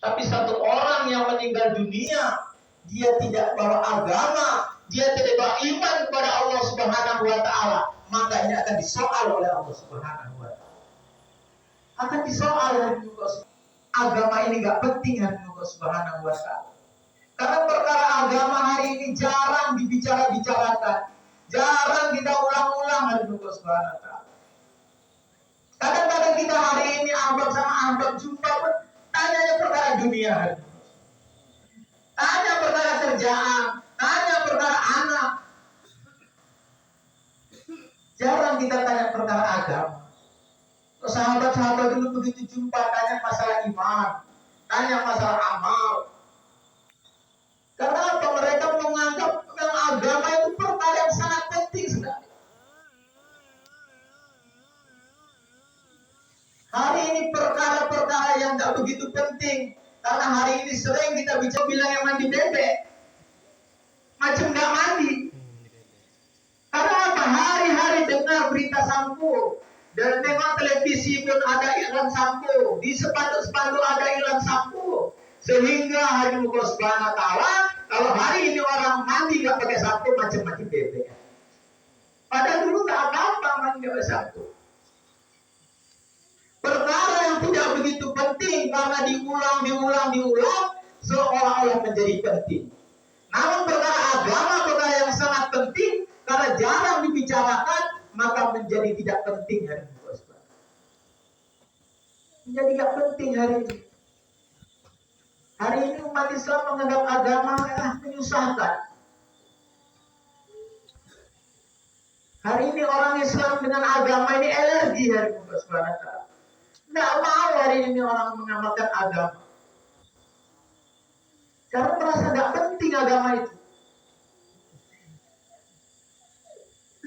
Tapi satu orang yang meninggal dunia, dia tidak bawa agama, dia tidak bawa iman kepada Allah Subhanahu wa taala, maka ini akan disoal oleh Allah Subhanahu wa taala. Akan disoal hari muka. Agama ini gak penting hari muka Subhanahu wa taala. Karena perkara agama hari ini jarang dibicarakan, jarang kita ulang-ulang hari muka Subhanahu wa taala. Kadang-kadang kita hari ini ambil sama ambil jumpa pun tanya perkara dunia hari ini. Tanya perkara kerjaan, tanya perkara anak. Jarang kita tanya perkara agama. Sahabat-sahabat dulu begitu jumpa tanya masalah iman, tanya masalah amal. Karena apa? Mereka menganggap yang agama itu perkara yang sangat penting sekali. Hari ini perkara-perkara yang tak begitu penting. Karena hari ini sering kita bicara bilang yang mandi bebek, macam nggak mandi. Karena apa? Hari-hari dengar berita sampo, dan tengok televisi pun ada iklan sampo, di sepatu-sepatu ada iklan sampo, sehingga hari muka Subhanahu wa taala kalau hari ini orang mandi nggak pakai sampo macam-macam bebek. Padahal dulu nggak apa-apa mandi nggak pakai sampo. Perkara yang tidak begitu penting karena diulang seolah-olah menjadi penting. Namun perkara agama, perkara yang sangat penting karena jarang dibicarakan, maka menjadi tidak penting hari ini. Menjadi tidak penting hari ini. Hari ini umat Islam menganggap agama menyusahkan. Hari ini orang Islam dengan agama ini alergi hari ini. Tidak mau hari ini orang mengamalkan agama. Karena merasa tidak penting agama itu.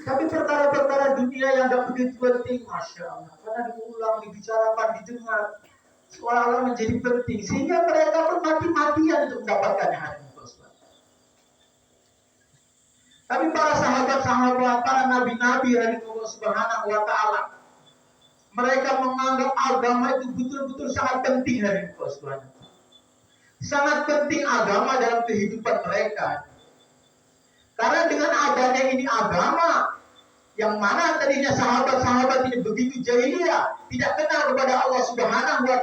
Tapi perkara-perkara dunia yang tidak begitu penting, Masya Allah. Karena diulang, dibicarakan, didengar, seolah-olah menjadi penting. Sehingga mereka pun mati-matian untuk mendapatkannya hari ini. Tapi para sahabat-sahabat, para nabi-nabi hari Allah Subhanahu wa taala, mereka menganggap agama itu betul-betul sangat penting hari ini. Sangat penting agama dalam kehidupan mereka. Karena dengan adanya ini agama, yang mana tadinya sahabat-sahabat ini begitu jahiliyah, tidak kenal kepada Allah Subhanahu wa taala.